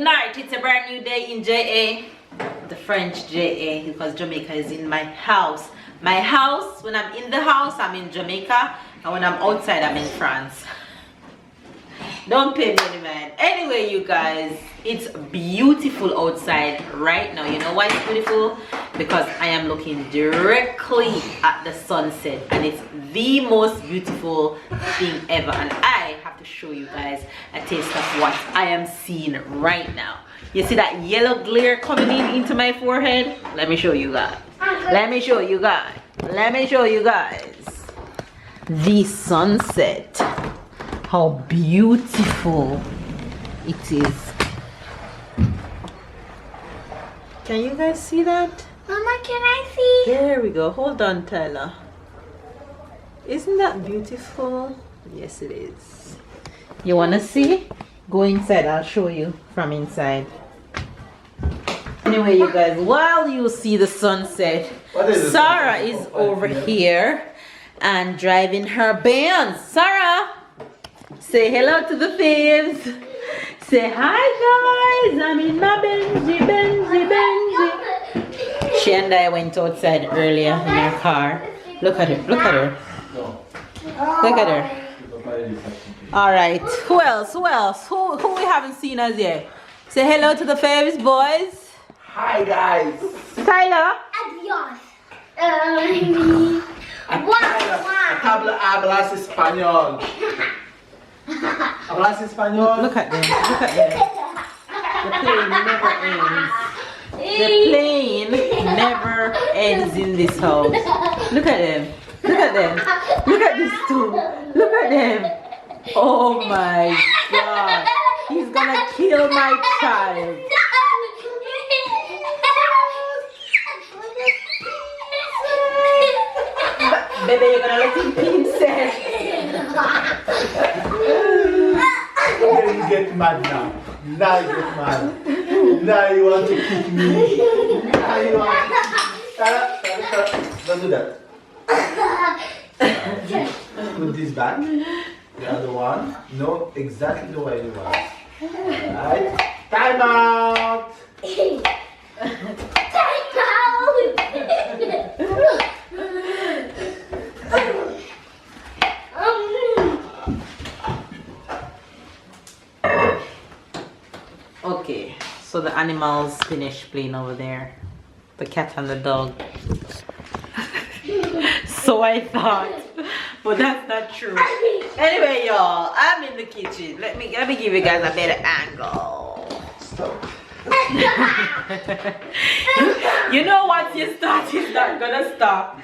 night. It's a brand new day in JA. The French JA, because Jamaica is in my house. My house, when I'm in the house, I'm in Jamaica. And when I'm outside, I'm in France. Don't pay me any mind. Anyway, you guys, it's beautiful outside right now. You know why it's beautiful? Because I am looking directly at the sunset, and it's the most beautiful thing ever. And I have to show you guys a taste of what I am seeing right now. You see that yellow glare coming into my forehead? Let me show you guys. Let me show you guys. Let me show you guys the sunset. How beautiful it is. Can you guys see that? Mama, can I see? There we go. Hold on, Tyler. Isn't that beautiful? Yes, it is. You want to see? Go inside. I'll show you from inside. Anyway, you guys, while you see the sunset, Sarah is over here and driving her Benz. Sarah, say hello to the faves. Say hi, guys. I'm in my Benzie. She and I went outside earlier in our car. Look at her. Look at her. Look at her. All right. Who else? Who else? Who we haven't seen as yet? Say hello to the faves, boys. Hi, guys. Tyler. Adios. Hablas español. Hablas español. Look at them. Look at them. The plane never ends. The plane never ends in this house. Look at them. Look at them. Look at these two. Look at them. Oh my God. He's gonna kill my child. Baby, you're gonna let him pee himself. Okay, you get mad now. Now you get mad. Now you want to kick me. Now you want to... Sarah, don't do that. Put this back. The other one. No, exactly the way you want. Alright. Time out! Time out! Okay, so the animals finished playing over there. The cat and the dog. So I thought, but that's not true. Anyway, y'all, I'm in the kitchen. Let me give you guys a better angle. Stop. You know once you start, it's not gonna stop.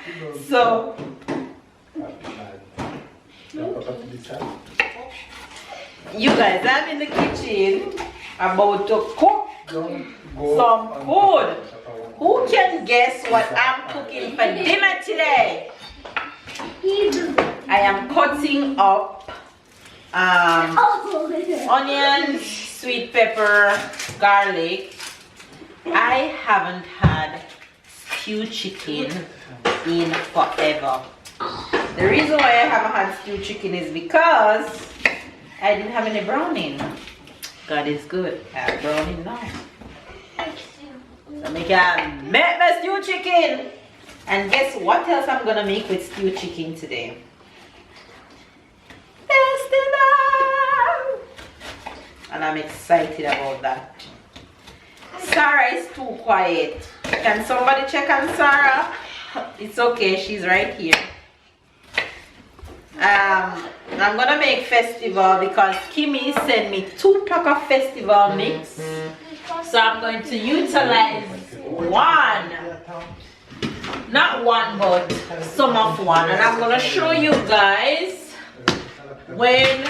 So you guys, I'm in the kitchen about to cook some food. Who can guess what I'm cooking for dinner today? I am cutting up onions, sweet pepper, garlic. I haven't had stewed chicken in forever. The reason why I haven't had stewed chicken is because I didn't have any browning. God is good. I have browning now. So make my stewed chicken. And guess what else I'm gonna make with stewed chicken today? Festival! And I'm excited about that. Sarah is too quiet. Can somebody check on Sarah? It's okay, she's right here. I'm gonna make festival because Kimmy sent me 2 packs of festival mix. So I'm going to utilize one. Not one, but some of one. And I'm gonna show you guys when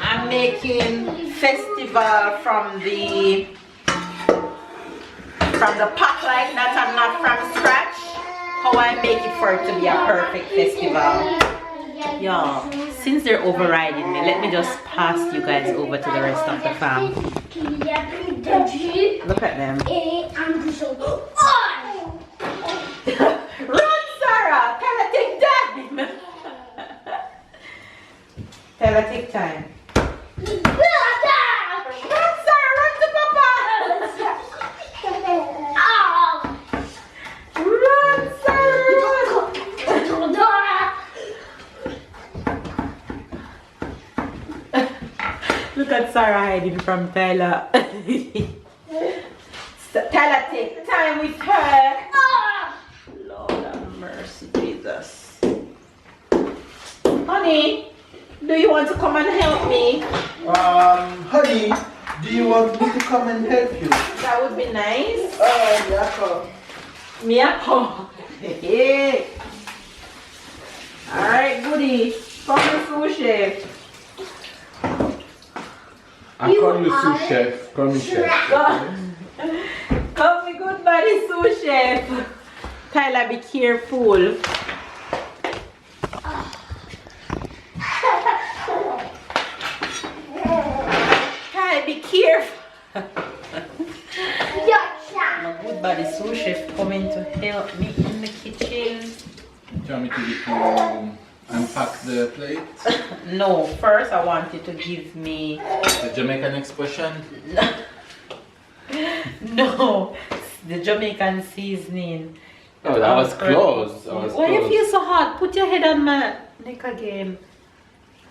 I'm making festival from the pack like that and not from scratch, how I make it for it to be a perfect festival. Y'all, since they're overriding me, let me just pass you guys over to the rest of the fam. Look at them. Run, Sarah! Can I take time? Can I take time? Run, Sarah! Run to Papa! Sarah hiding from Tyler. Tyler, take time with her. Lord have mercy, Jesus. Honey, do you want to come and help me? Honey, do you want me to come and help you? That would be nice. Yeah, come. Miyako. Hey. Alright, goody. Come to sous chef. I call you sous chef. Call me chef. Come me good buddy sous chef. Tyler, be careful. Tyler, be careful. My good buddy sous chef coming to help me in the kitchen. Do you want me to unpack the plate? No, first I want you to give me The Jamaican expression? no, the Jamaican seasoning. Oh, that was close. Why you feel so hot? Put your head on my neck again.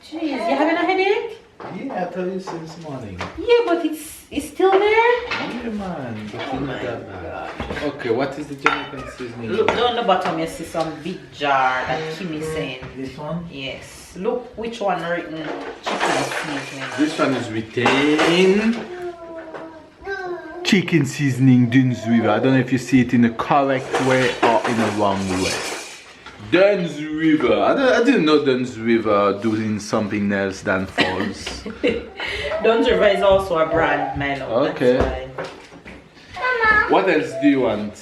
Jeez, you having a headache? Yeah, I told you since morning. Yeah, but it's still there. Yeah, man. But Oh my God. Okay, what is the Jamaican seasoning? Look down the bottom, you see some big jar that Kimmy saying. This one? Yes. Look which one written chicken seasoning. This one is written chicken seasoning Dunes River. I don't know if you see it in the correct way or in the wrong way. Dunes River. I didn't know Dunes River doing something else than falls. Dunes River is also a brand, my love. Okay. That's why. What else do you want?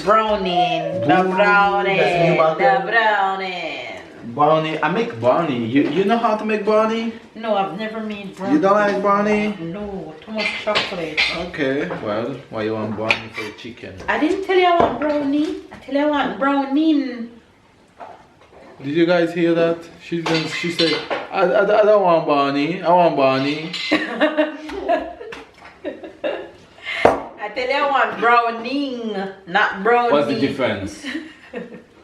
Browning. The Ooh, browning. that's new The bottle. browning. Brownie. I make brownie. You know how to make brownie? No, I've never made brownie. You don't like brownie? No, too much chocolate. Okay, well, why you want brownie for the chicken? I didn't tell you I want brownie. I tell you I want browning. Did you guys hear that? She said, I don't want brownie. I want brownie. I tell you I want browning, not brownie. What's the difference?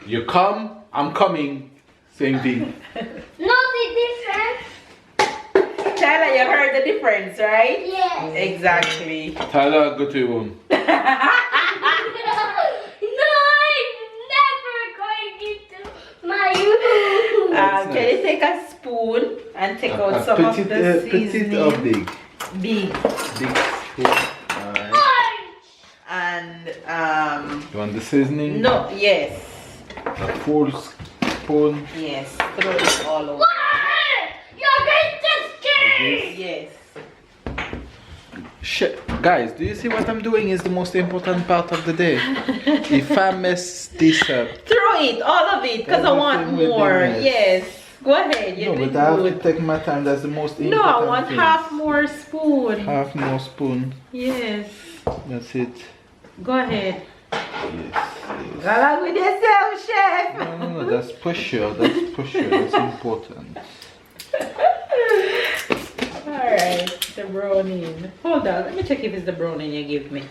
You come, I'm coming. Same thing. No, the difference. Tyler, you heard the difference, right? Yes. Exactly. Tyler, go to your room. No, I'm never going into my room. That's Can you take a spoon and take out some of the petite seasoning? or big? Big. Big spoon. Alright. And You want the seasoning? no, yes. A full spoon. Yes. Throw it all over. You're going to scare. Yes. Shit. Guys, do you see what I'm doing is the most important part of the day? If I mess this up. Throw it, all of it, because I want Everything will be more. nice. Yes. Go ahead. You're No, doing but I have to good. take my time. That's the most important No, I want thing. half more spoon. Half more spoon. Yes. That's it. Go ahead. Yes. Go along with yourself, chef. No, that's pressure. That's pressure. That's important. Alright, the browning. Hold on, let me check if it's the browning you give me.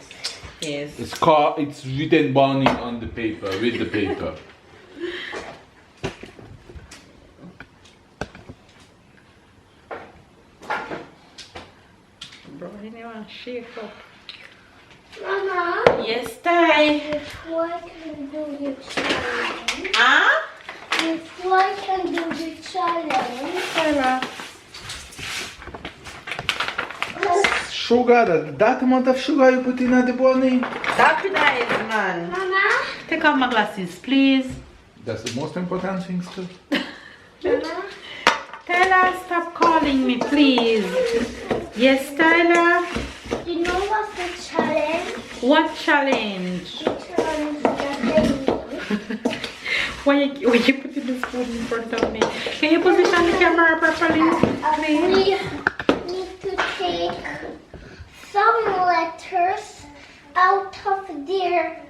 Yes. It's written browning on the paper. Read the paper. Browning, you want to shake up. Mama, Yes, Ty. before I can do the challenge, Huh? before I can do the challenge, Sarah. Sugar, that amount of sugar you put in at the brownie? That'd be nice, man. Mama, Take off my glasses, please. That's the most important thing still. Mama, Tyler, stop calling me, please. Yes, Tyler. you know what's the challenge? What challenge? The challenge that they do. Why you putting the spoon in front of me? Can you position the camera properly, please? We need to take some letters out of their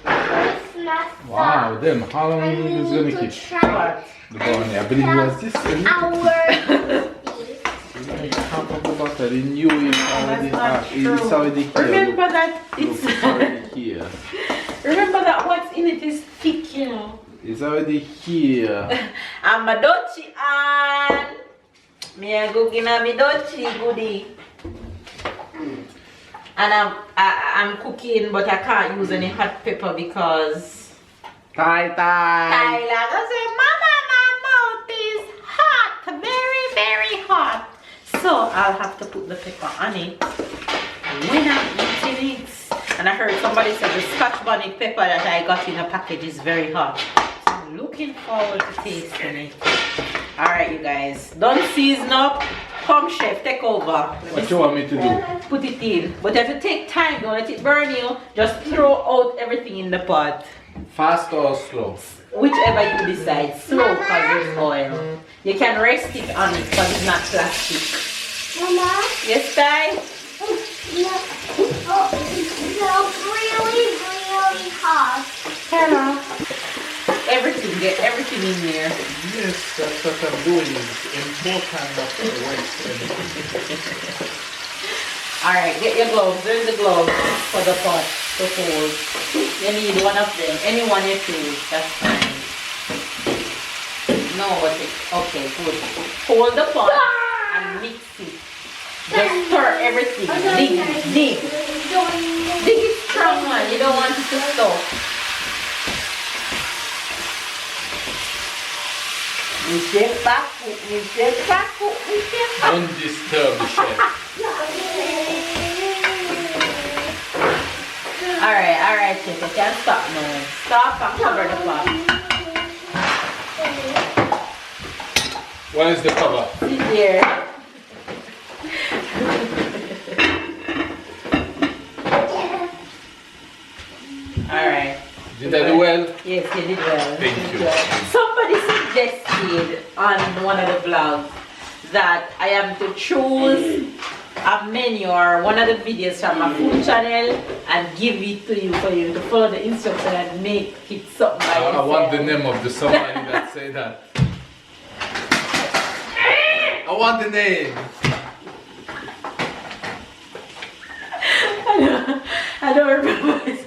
Christmas Wow, song. then how long And we is it need gonna to keep? try The brownie. I believe it was this. Isn't it? our Like half of the bottle. In you, it's already not half. It's already here. Remember Look, that look, it's already here. remember that what's in it is thick, you know. It's already here. I'm a Dutchie and Me a cooking and me don't goodie. And I'm cooking, but I can't use any hot pepper because Tyler I say, Mama, my mouth is hot, very, very hot. So I'll have to put the pepper on it when I'm eating it. And I heard somebody said the Scotch bonnet pepper that I got in a package is very hot. So I'm looking forward to tasting it. Alright, you guys, don't season up. Come, chef, take over. What you want me to do? Put it in. But if you take time, don't let it burn you. Just throw out everything in the pot. Fast or slow? Whichever you decide. Slow because there's oil. You can rest it on it because it's not plastic. Mama? Yes, Ty? No. Oh, it's really, really hot. Hello. Everything, get everything in there. Yes, that's what I'm doing. It's important not to waste anything. Alright, get your gloves. There's the gloves for the pot to hold. You need one of them. Any one you choose, that's fine. No, but okay, good. Hold the pot and mix it. Just stir everything. Dig. Dig it strong, man. You don't want it to stop. Don't disturb the chef. Alright, chef. You can't stop now. Stop and cover the pot. Where is the cover? Sit there. Alright. Did I do well? Yes, you did well. Thank you. Somebody suggested on one of the vlogs that I am to choose a menu or one of the videos from my food channel and give it to you for you to follow the instruction and make it something by yourself. I want the name of the somebody that say that. I want the name. I don't remember it.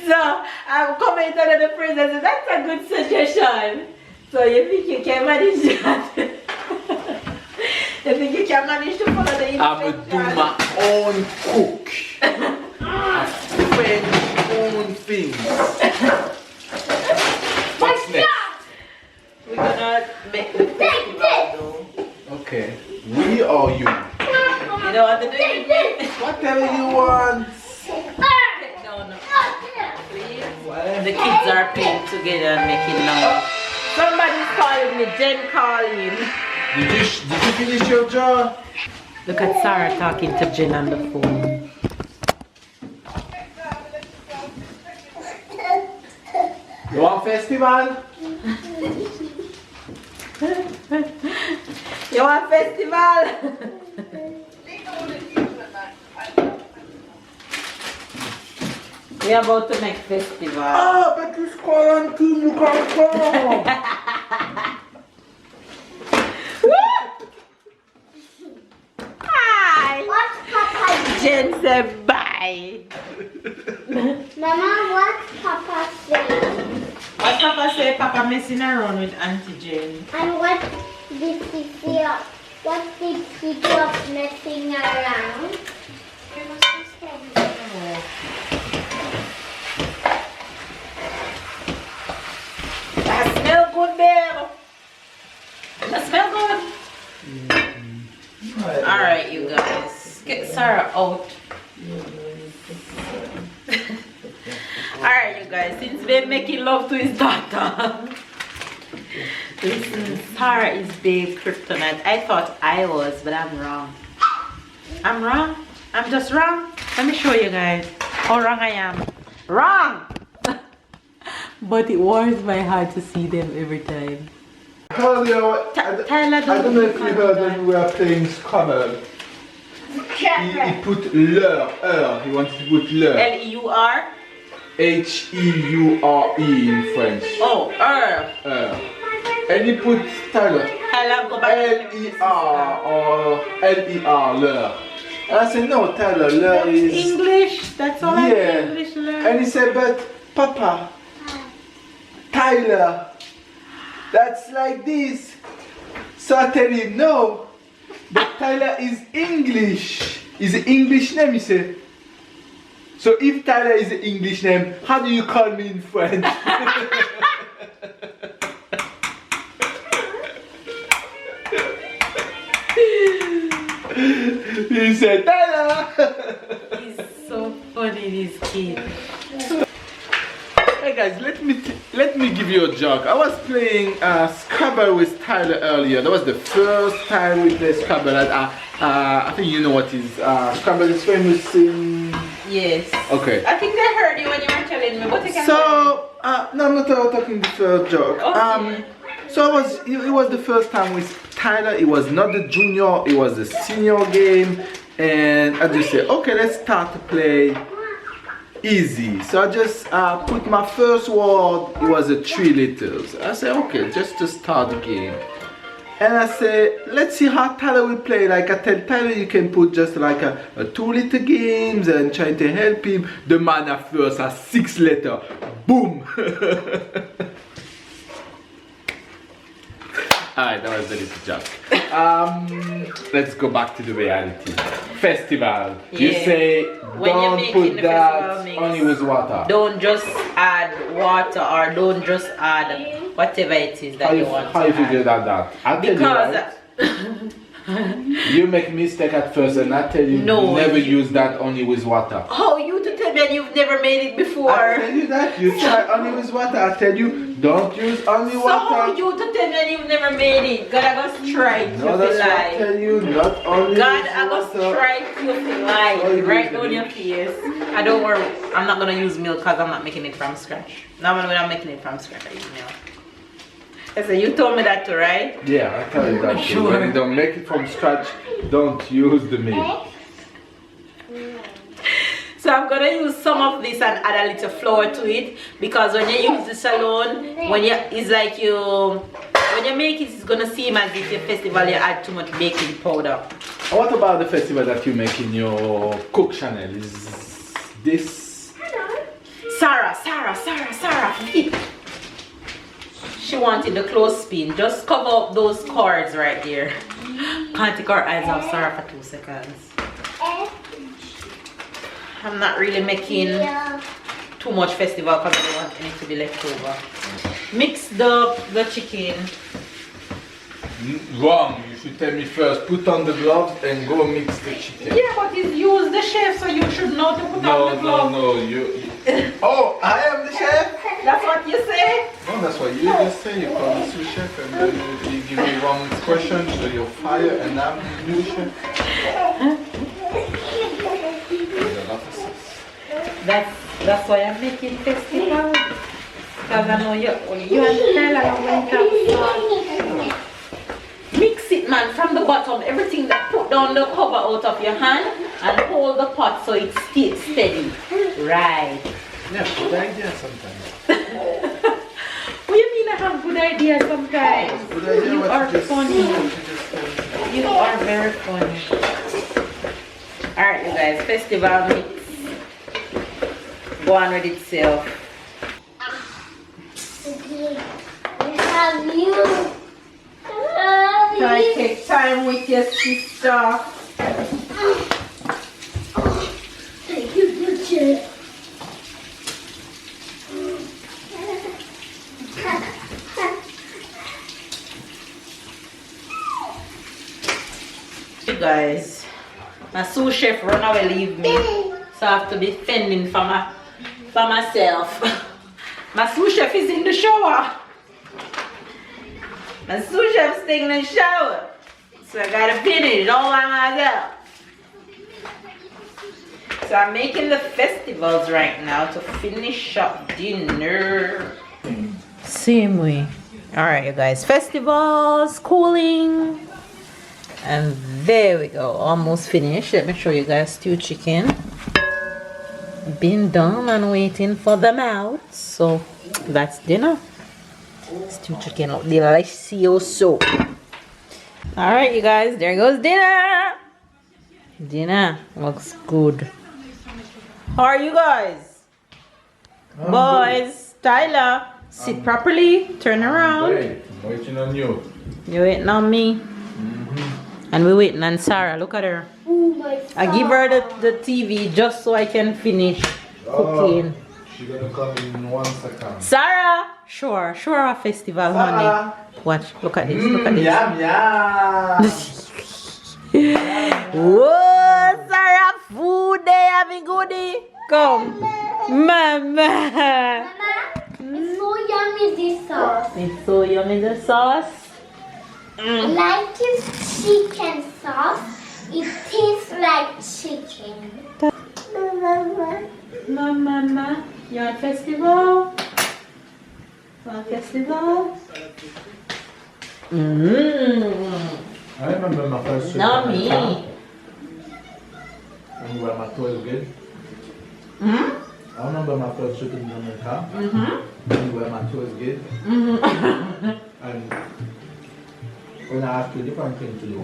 So I'm commenting on the phrase and said, that's a good suggestion. So you think you can manage that? You think you can manage to follow the instructions? I'm gonna do my own cook. I find own things. What's next? We're gonna make the festival though. Okay. We or you? You know what to do? Whatever you want. No. Please. The kids are playing together and making noise. Somebody's calling me. Jen calling. Did you finish your job? Look at Sarah talking to Jen on the phone. You want festival? You want festival? We're about to make festival. Ah, but it's quarantine, you can't come. Hi. What's Papa? Jen said bye. Mama, what's Papa saying? What Papa say? Papa messing around with Auntie Jen. And what did he do? What did he do of messing around? That smell good, babe. That smell good. Alright, you guys. Get Sarah out. Alright, you guys. Since we're making love to his daughter. Listen, Sarah is babe kryptonite. I thought I was, but I'm wrong. I'm wrong. I'm just wrong. Let me show you guys how wrong I am. Wrong! But it warms my heart to see them every time. Earlier, Tyler, I don't know if you heard when we were playing Scrabble. He put leur. He wanted to put leur. L-E-U-R? H-E-U-R-E in French. Oh, And he put Tyler. Tyler, go back. L-E-R or L-E-R, leur. And I said, no, Tyler, leur is... English, that's all I Yeah. English learn. And he said, but Papa, Tyler, that's like this. So I tell him, no, but Tyler is English. Is an English name, he said. So if Tyler is an English name, how do you call me in French? He said, Tyler! He's so funny, this kid. Hey guys, let me give you a joke. I was playing Scrabble with Tyler earlier. That was the first time we played Scrabble. I think you know what is Scrabble is famous in. Yes. Okay. I think they heard you when you were telling me, but I can't. So no, I'm not talking the first joke. Okay. So it was the first time with Tyler. It was not the junior. It was the senior game, and I just said, okay, let's start to play. Easy. So I just put my first word, it was a 3 letters. I said, okay, just to start the game. And I said, let's see how Tyler will play. Like I tell Tyler, you can put just like a 2-letter games and trying to help him. The man at first has 6 letters. Boom. Alright, that was a little joke. Let's go back to the reality. Festival. Yeah. You say When you're don't making put the that festival mix, only with water. Don't just add water or don't just add whatever it is that you want. How you figure that out? I'll tell Because you, right? You make mistake at first and I tell you No, never you- use that only with water. Oh, you to tell me and you've never made it before. I tell you that, you try only with water. I tell you, don't use only So water. you to tell me and you've never made it. God, I got strike No, you that's for what I life. tell you, not only God, with I got water. strike you for Oh, you life. Right did on it. your face. I don't worry. I'm not gonna use milk because I'm not making it from scratch. Now when I'm making it from scratch, I use milk. I said, you told me that too, right? Yeah, I tell you that too. Sure. When you don't make it from scratch, don't use the milk. So I'm gonna use some of this and add a little flour to it because when you use this alone, when you make it, it's gonna seem as if your festival you add too much baking powder. What about the festival that you make in your cook channel? Is this? Sarah. She wanted the clothespin. Just cover up those cords right there. Can't take our eyes off Sarah for 2 seconds. I'm not really making too much festival because I don't want any to be left over. Mix the chicken. Wrong. You should tell me first. Put on the gloves and go mix the chicken. Yeah, but it's you the chef, so you should know to put on the glove. No. You. Oh, I am the chef. That's what you say? No, that's what you just say. You call me sous chef, and then you give me one question, so you're fired, and I'm the new chef. There's a lot of sauce. That's why I'm making festival. Because I know you and Stella are going to have mix it, man, from the bottom. Everything that put down the cover out of your hand and hold the pot so it stays steady. Right. Yeah, good idea sometimes. What do you mean I have good ideas sometimes? Good idea. You what are just- funny. what you just said. You are very funny. Alright, you guys, festival mix. Go on with itself. Have you? Try to take time with your sister. Thank you, teacher. You guys, my sous chef run away, leave me, so I have to be fending for myself. My sous chef is in the shower. My sous chef's taking a shower, so I gotta finish all by myself. So I'm making the festivals right now to finish up dinner. Same way. Alright, you guys, festivals, cooling. And there we go, almost finished. Let me show you guys stewed chicken. Been done and waiting for them out. So that's dinner. Stewed chicken look delicious. Alright, you guys, there goes dinner. Dinner looks good. How are you guys? Boys, Tyler, sit properly, turn around. Hey, I'm waiting on you. You waiting on me? And we waiting on Sarah. Look at her. Oh my I give her the TV just so I can finish cooking. She's gonna come in 1 second. Sarah! Sure. Show her a festival, honey. Watch. Look at this. Look at this. Yum, yum. Whoa, Sarah, food day, having goodie. Come. Mama. It's so yummy, this sauce. It's so yummy, the sauce. I like this chicken sauce. It tastes like chicken. Mama, you at festival? Festival? I remember my first trip Not to me. Jamaica. Remember my toys good? I remember my first trip in Jamaica. Where my toys good. And when I asked you different things to do.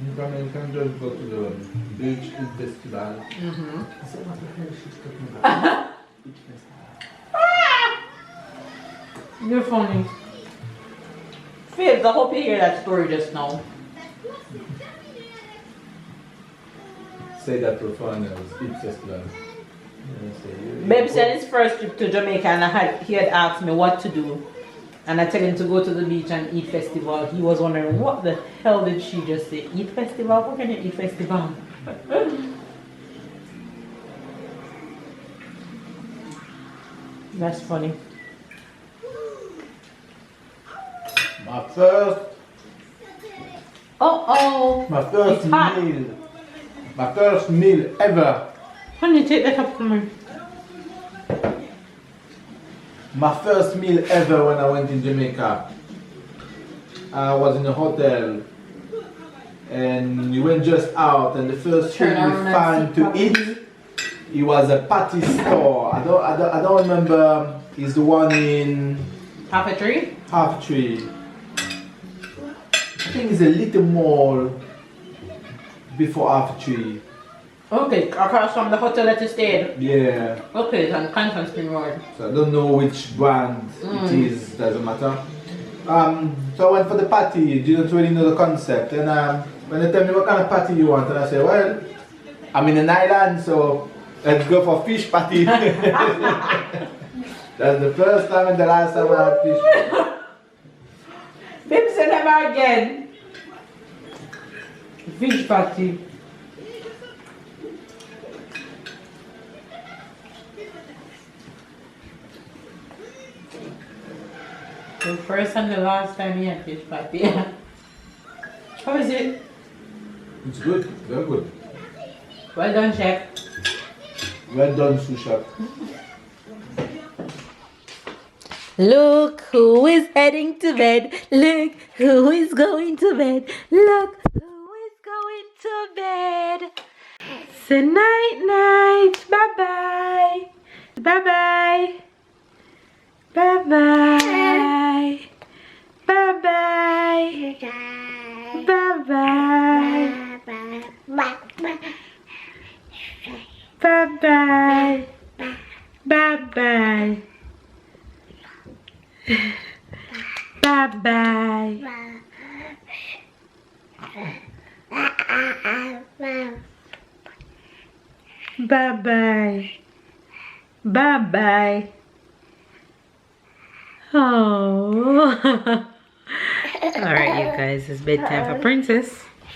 You can just go to the beach in festival. I said, what the hell is she talking about? Beach festival. You're funny. Fibs, I hope you hear that story just now. Say that for foreigners, beach festival. Babe said his first trip to Jamaica and he had asked me what to do. And I tell him to go to the beach and eat festival. He was wondering, what the hell did she just say? Eat festival? How can you eat festival? That's funny. My first My first meal. My first meal ever. Honey, take that up from me. My first meal ever when I went in Jamaica. I was in a hotel and we went just out and the first thing we found to eat, it was a patty store. I don't remember. It's the one in Half a tree? Half Tree. I think it's a little mall before Half Tree. Okay, across from the hotel that you stayed. Yeah. Okay, it's on Canton Spring Road. So I don't know which brand it is, doesn't matter. So I went for the patty, didn't really know the concept. And when they tell me what kind of patty you want, and I say, well, I'm in an island, so let's go for fish patty. That's the first time and the last time I had fish patty. Babe said never again. Fish patty. The first and the last time you had fish patty. How is it? It's good, very good. Well done, chef. Well done, sous chef. Look who is heading to bed. Look who is going to bed. Look who is going to bed. Say night night. Bye bye. Bye bye. Bye bye. Bye bye. Bye bye. Bye bye. Bye bye. Bye bye. Bye bye. Bye bye. Oh. Alright, you guys, it's bedtime for Princess.